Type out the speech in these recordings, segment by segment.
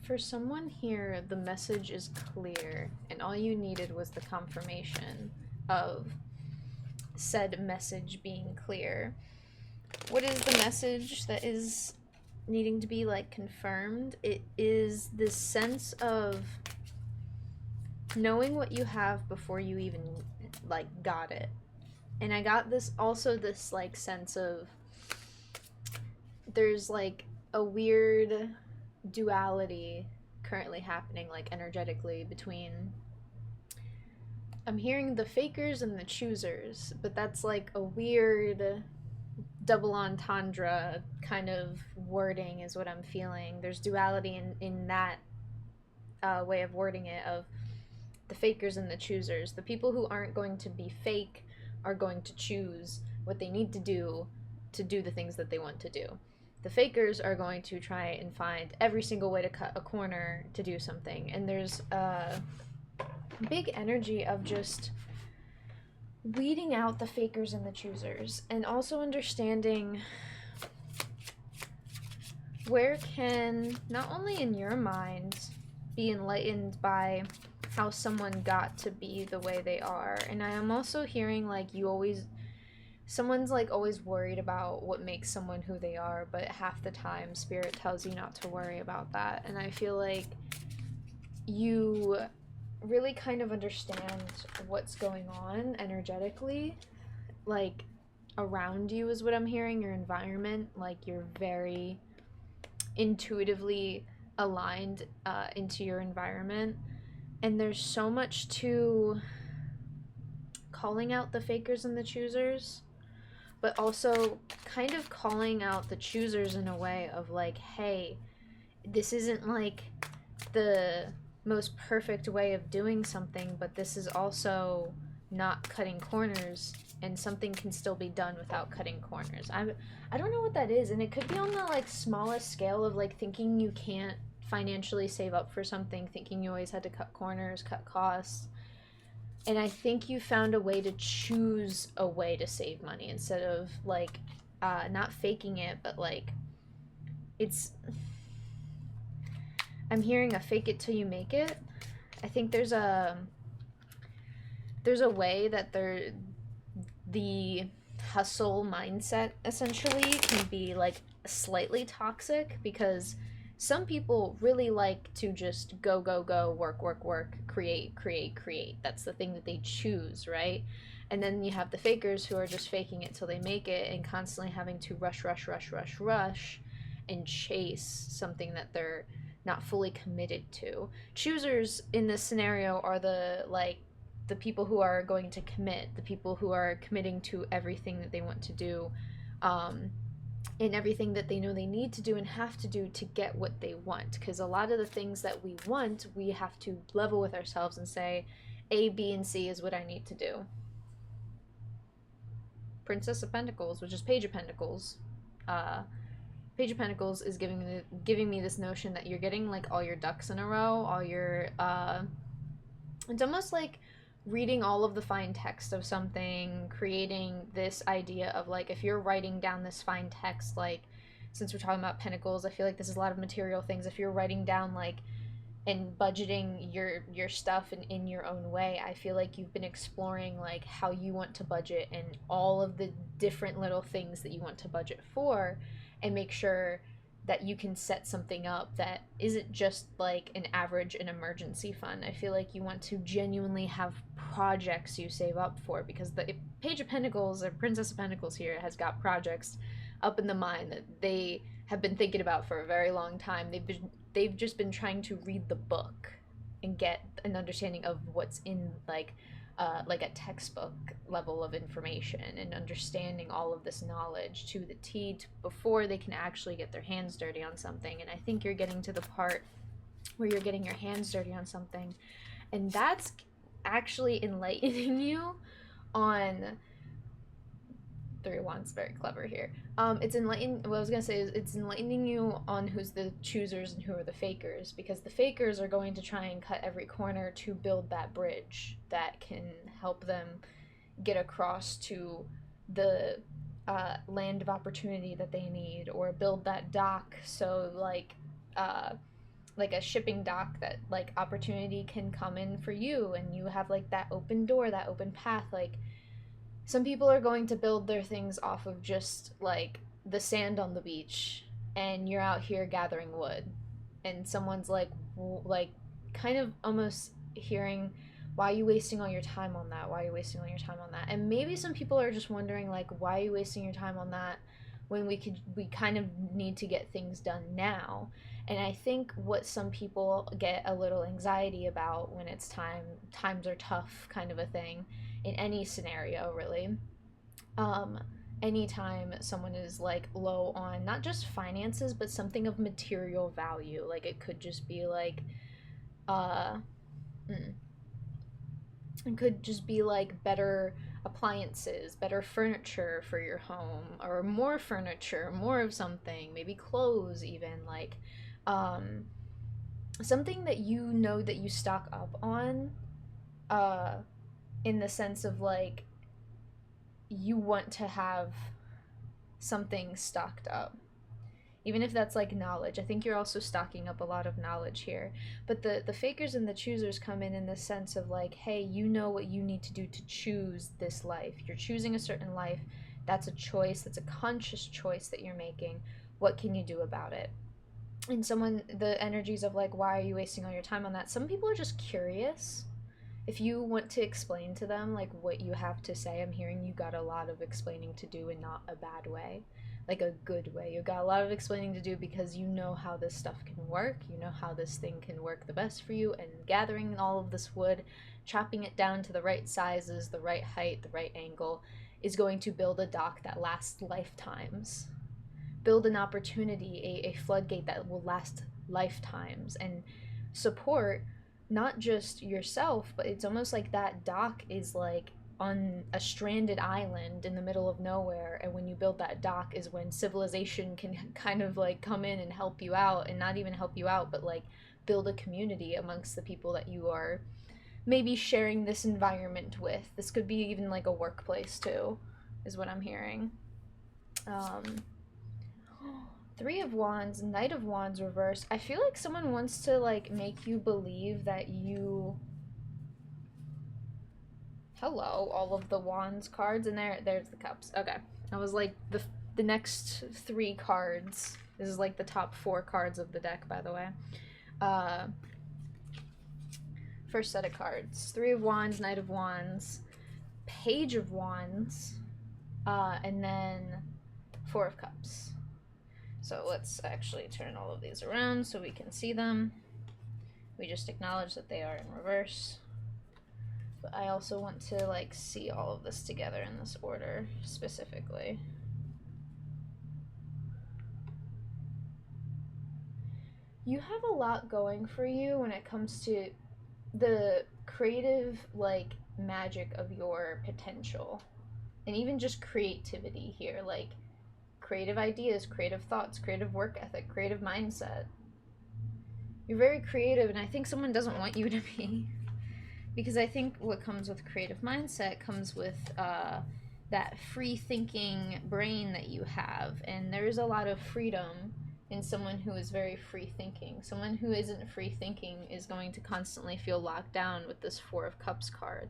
For someone here, the message is clear, and all you needed was the confirmation of said message being clear. What is the message that is needing to be like confirmed? It is this sense of knowing what you have before you even like got it. And I got this also this like sense of there's like a weird duality currently happening like energetically between I'm hearing the fakers and the choosers, but that's like a weird double entendre kind of wording is what I'm feeling. There's duality in that way of wording it of the fakers and the choosers. The people who aren't going to be fake are going to choose what they need to do the things that they want to do. The fakers are going to try and find every single way to cut a corner to do something. And there's a big energy of just weeding out the fakers and the choosers, and also understanding where can, not only in your mind, be enlightened by how someone got to be the way they are. And I am also hearing like someone's like always worried about what makes someone who they are, but half the time spirit tells you not to worry about that. And I feel like you really kind of understand what's going on energetically, like around you is what I'm hearing, your environment, like you're very intuitively aligned into your environment. And there's so much to calling out the fakers and the choosers, but also kind of calling out the choosers in a way of like, hey, this isn't like the most perfect way of doing something, but this is also not cutting corners, and something can still be done without cutting corners. I don't know what that is, and it could be on the like smallest scale of like thinking you can't financially save up for something, thinking you always had to cut corners, cut costs. And I think you found a way to choose a way to save money instead of like not faking it, but like it's I'm hearing a fake it till you make it. I think there's a way that the hustle mindset essentially can be like slightly toxic, because some people really like to just go go go, work work work, create create create. That's the thing that they choose, right? And then you have the fakers who are just faking it till they make it and constantly having to rush rush rush rush rush and chase something that they're not fully committed to. Choosers in this scenario are the people who are going to commit, the people who are committing to everything that they want to do, um, and everything that they know they need to do and have to do to get what they want. Because a lot of the things that we want, we have to level with ourselves and say, A, B, and C is what I need to do. Princess of Pentacles, which is Page of Pentacles. Page of Pentacles is giving me this notion that you're getting like all your ducks in a row, all your it's almost like reading all of the fine text of something, creating this idea of like if you're writing down this fine text, like since we're talking about pentacles, I feel like this is a lot of material things. If you're writing down like and budgeting your stuff in your own way, I feel like you've been exploring like how you want to budget and all of the different little things that you want to budget for, and make sure that you can set something up that isn't just like an average an emergency fund. I feel like you want to genuinely have projects you save up for, because the Page of Pentacles or Princess of Pentacles here has got projects up in the mind that they have been thinking about for a very long time. They've just been trying to read the book and get an understanding of what's in like a textbook level of information, and understanding all of this knowledge to the T before they can actually get their hands dirty on something. And I think you're getting to the part where you're getting your hands dirty on something, and that's actually enlightening you on Three of Wands, very clever here. It's enlightening. What I was gonna say is it's enlightening you on who's the choosers and who are the fakers, because the fakers are going to try and cut every corner to build that bridge that can help them get across to the land of opportunity that they need, or build that dock so like like a shipping dock that like opportunity can come in for you, and you have like that open door, that open path. Like some people are going to build their things off of just like the sand on the beach, and you're out here gathering wood, and someone's like kind of almost hearing, why are you wasting all your time on that, why are you wasting all your time on that? And maybe some people are just wondering like, why are you wasting your time on that when we kind of need to get things done now? And I think what some people get a little anxiety about when it's times are tough kind of a thing, in any scenario really, um anytime someone is like low on not just finances but something of material value, like it could just be like uh mm, it could just be like better appliances, better furniture for your home, or more furniture, more of something, maybe clothes even, like um something that you know that you stock up on, uh in the sense of like you want to have something stocked up, even if that's like knowledge. I think you're also stocking up a lot of knowledge here. But the fakers and the choosers come in the sense of like, hey, you know what you need to do to choose this life. You're choosing a certain life. That's a choice. That's a conscious choice that you're making. What can you do about it? And someone, the energies of like, why are you wasting all your time on that? Some people are just curious. If you want to explain to them like what you have to say, I'm hearing you got a lot of explaining to do, in not a bad way, like a good way. You got a lot of explaining to do because you know how this stuff can work, you know how this thing can work the best for you, and gathering all of this wood, chopping it down to the right sizes, the right height, the right angle, is going to build a dock that lasts lifetimes. Build an opportunity, a floodgate that will last lifetimes, and support not just yourself, but it's almost like that dock is like on a stranded island in the middle of nowhere, and when you build that dock is when civilization can kind of like come in and help you out, and not even help you out but like build a community amongst the people that you are maybe sharing this environment with. This could be even like a workplace too, is what I'm hearing. um Three of Wands, Knight of Wands reverse. I feel like someone wants to like make you believe that you, hello, all of the Wands cards, and there's the Cups. Okay. I was like the next three cards. This is like the top four cards of the deck, by the way. Uh First set of cards. Three of Wands, Knight of Wands, Page of Wands, and then Four of Cups. So let's actually turn all of these around so we can see them. We just acknowledge that they are in reverse. But I also want to like see all of this together in this order specifically. You have a lot going for you when it comes to the creative like magic of your potential, and even just creativity here, like creative ideas, creative thoughts, creative work ethic, creative mindset. You're very creative, and I think someone doesn't want you to be. Because I think what comes with creative mindset comes with that free thinking brain that you have. And there's a lot of freedom in someone who is very free thinking. Someone who isn't free thinking is going to constantly feel locked down with this Four of Cups card.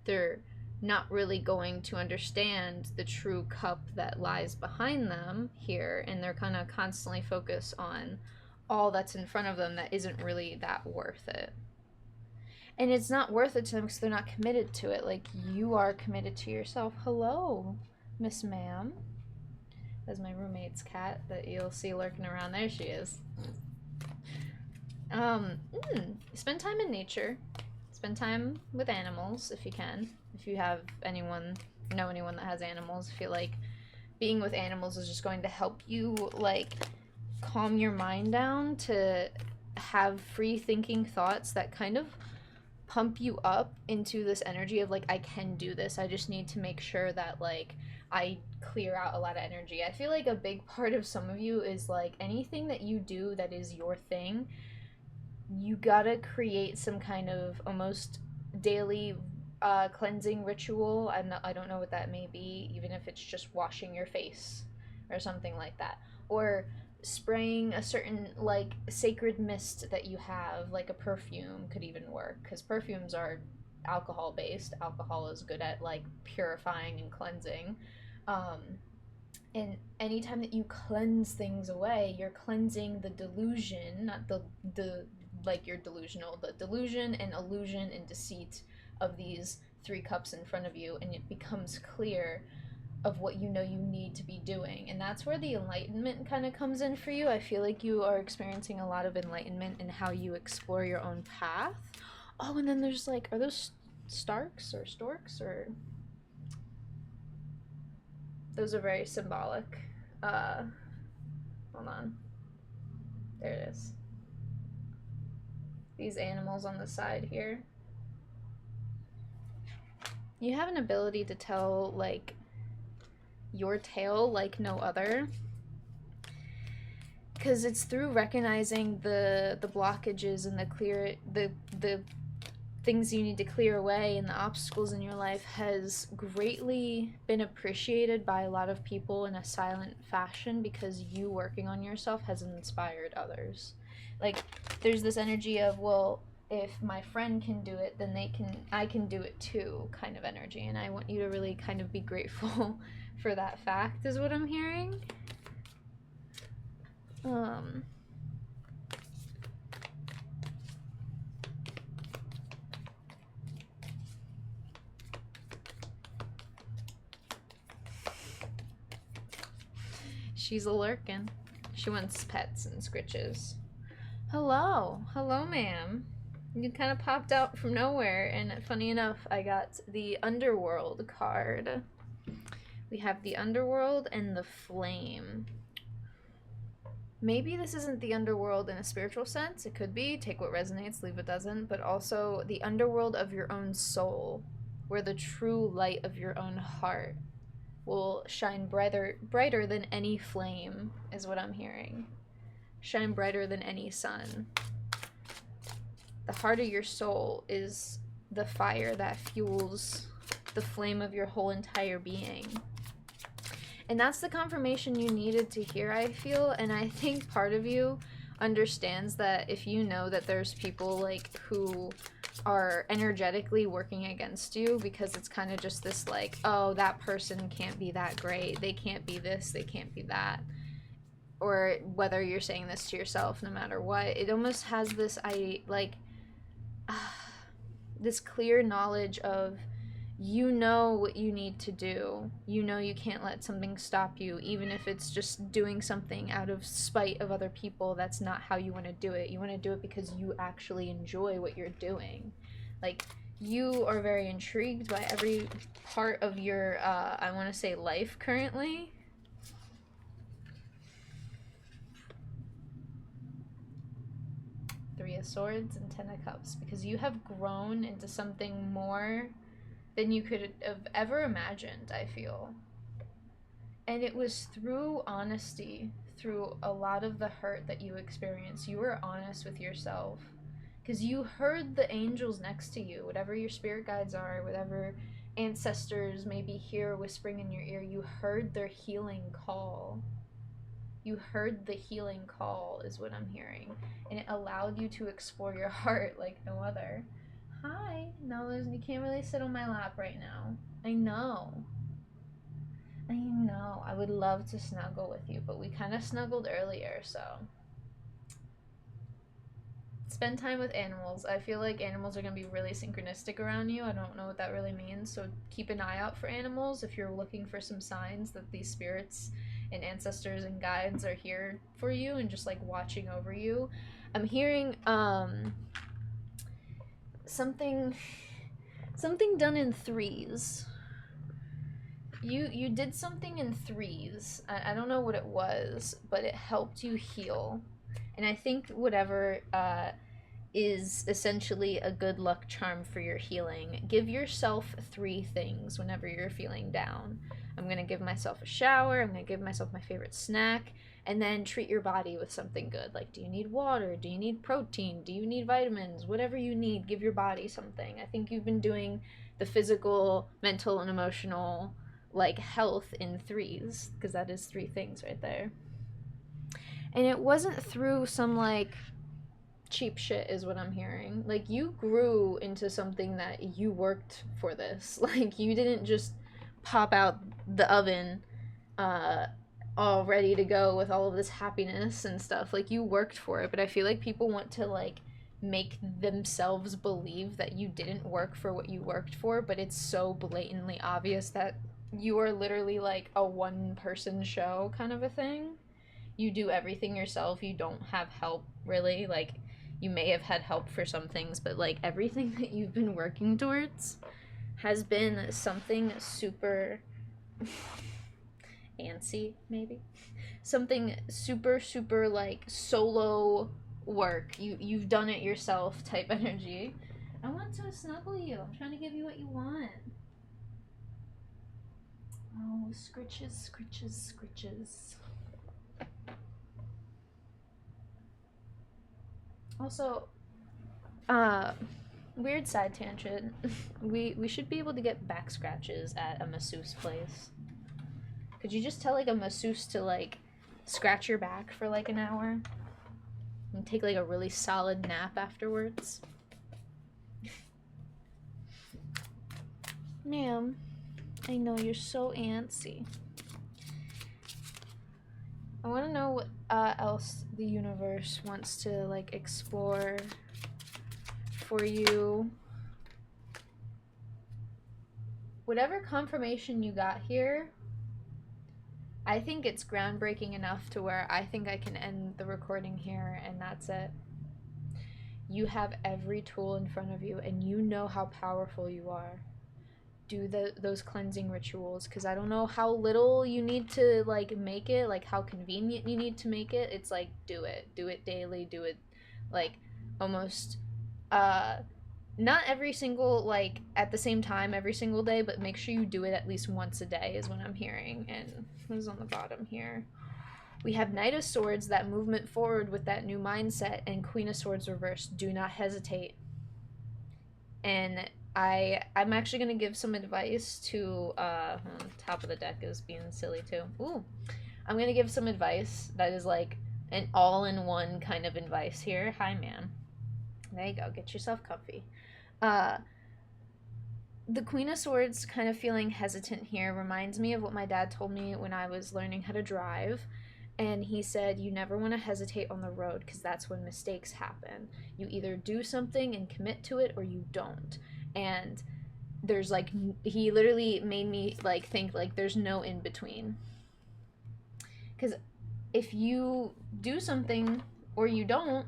They're not really going to understand the true cup that lies behind them here, and they're kind of constantly focus on all that's in front of them that isn't really that worth it. And it's not worth it to them because they're not committed to it like you are committed to yourself. Hello, Miss Ma'am. That's my roommate's cat that you'll see lurking around. There she is. Spend time in nature. Spend time with animals if you can. If you have anyone, know anyone that has animals, I feel like being with animals is just going to help you like calm your mind down to have free thinking thoughts that kind of pump you up into this energy of like, I can do this. I just need to make sure that like I clear out a lot of energy. I feel like a big part of some of you is like anything that you do that is your thing, you gotta create some kind of almost daily cleansing ritual. I don't know what that may be, even if it's just washing your face or something like that. Or spraying a certain like sacred mist that you have, like a perfume could even work, because perfumes are alcohol based. Alcohol is good at like purifying and cleansing. um, and anytime that you cleanse things away, you're cleansing the delusion, not the like you're delusional, the delusion and illusion and deceit of these three cups in front of you, and it becomes clear of what you know you need to be doing. And that's where the enlightenment kind of comes in for you. I feel like you are experiencing a lot of enlightenment in how you explore your own path. Oh, and then there's like, are those Starks or Storks or... Those are very symbolic. Hold on. There it is. These animals on the side here. You have an ability to tell, like, your tale like no other. Because it's through recognizing the blockages and the things you need to clear away and the obstacles in your life has greatly been appreciated by a lot of people in a silent fashion, because you working on yourself has inspired others. Like, there's this energy of, well, if my friend can do it, then I can do it too, kind of energy. And I want you to really kind of be grateful for that fact, is what I'm hearing. She's a lurkin'. She wants pets and scritches. Hello. Hello, ma'am. You kind of popped out from nowhere, and funny enough, I got the Underworld card. We have the Underworld and the Flame. Maybe this isn't the Underworld in a spiritual sense. It could be. Take what resonates, leave what doesn't. But also the Underworld of your own soul, where the true light of your own heart will shine brighter than any flame, is what I'm hearing. Shine brighter than any sun. The heart of your soul is the fire that fuels the flame of your whole entire being. And that's the confirmation you needed to hear, I feel. And I think part of you understands that if you know that there's people like who are energetically working against you, because it's kind of just this like, oh, that person can't be that great, they can't be this, they can't be that, or whether you're saying this to yourself, no matter what, it almost has this this clear knowledge of, you know what you need to do. You know you can't let something stop you, even if it's just doing something out of spite of other people. That's not how you want to do it. You want to do it because you actually enjoy what you're doing. Like, you are very intrigued by every part of your, I want to say, life currently. Three of Swords and Ten of Cups, because you have grown into something more than you could have ever imagined, I feel. And it was through honesty, through a lot of the hurt that you experienced. You were honest with yourself, because you heard the angels next to you, whatever your spirit guides are, whatever ancestors may be here whispering in your ear. You heard their healing call. You heard the healing call, is what I'm hearing. And it allowed you to explore your heart like no other. Hi. No, you can't really sit on my lap right now. I know. I would love to snuggle with you, but we kind of snuggled earlier, so. Spend time with animals. I feel like animals are going to be really synchronistic around you. I don't know what that really means, so keep an eye out for animals if you're looking for some signs that these spirits and ancestors and guides are here for you and just like watching over you. I'm hearing something done in threes. You did something in threes. I don't know what it was, but it helped you heal. And I think whatever is essentially a good luck charm for your healing. Give yourself 3 things whenever you're feeling down. I'm going to give myself a shower, I'm going to give myself my favorite snack, and then treat your body with something good. Like, do you need water? Do you need protein? Do you need vitamins? Whatever you need, give your body something. I think you've been doing the physical, mental, and emotional, like, health in threes, because that is 3 things right there. And it wasn't through some like cheap shit is what I'm hearing. Like you grew into something that you worked for this. Like you didn't just pop out the oven uh all ready to go with all of this happiness and stuff. Like you worked for it, but I feel like people want to like make themselves believe that you didn't work for what you worked for, but it's so blatantly obvious that you are literally like a one person show kind of a thing. You do everything yourself. You don't have help really. Like you may have had help for some things, but like everything that you've been working towards has been something super antsy, maybe. Something super like solo work. You've done it yourself type energy. I want to snuggle you. I'm trying to give you what you want. Oh, scritches, scritches, scritches. Also, weird side tangent. We should be able to get back scratches at a masseuse place. Could you just tell like a masseuse to like scratch your back for like an hour and take like a really solid nap afterwards? Ma'am, I know you're so antsy. I want to know what else the universe wants to like explore for you. Whatever confirmation you got here, I think it's groundbreaking enough to where I think I can end the recording here and that's it. You have every tool in front of you and you know how powerful you are. Do those cleansing rituals, because I don't know how little you need to like make it, like how convenient you need to make it. It's like do it daily, do it like almost not every single like at the same time every single day, but make sure you do it at least once a day is what I'm hearing. And who's on the bottom here? We have Knight of Swords, that movement forward with that new mindset, and Queen of Swords reversed. Do not hesitate. And I'm actually gonna give some advice to top of the deck is being silly too. Ooh. I'm gonna give some advice that is like an all-in-one kind of advice here. Hi, ma'am. There you go. Get yourself comfy. The Queen of Swords kind of feeling hesitant here reminds me of what my dad told me when I was learning how to drive. And he said, you never want to hesitate on the road because that's when mistakes happen. You either do something and commit to it or you don't. And there's like, he literally made me like think like there's no in between. Because if you do something or you don't,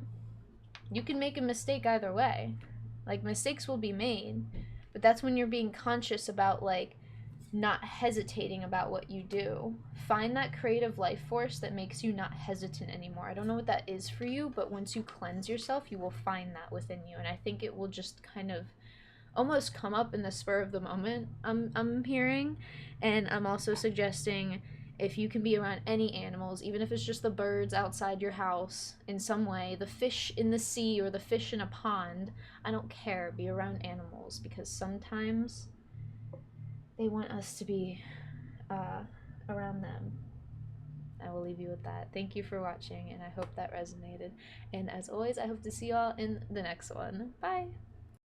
you can make a mistake either way. Like mistakes will be made, but that's when you're being conscious about like not hesitating about what you do. Find that creative life force that makes you not hesitant anymore. I don't know what that is for you, but once you cleanse yourself, you will find that within you. And I think it will just kind of almost come up in the spur of the moment, I'm hearing. And I'm also suggesting if you can be around any animals, even if it's just the birds outside your house in some way, the fish in the sea or the fish in a pond, I don't care. Be around animals because sometimes they want us to be around them. I will leave you with that. Thank you for watching, and I hope that resonated. And as always, I hope to see y'all in the next one. Bye!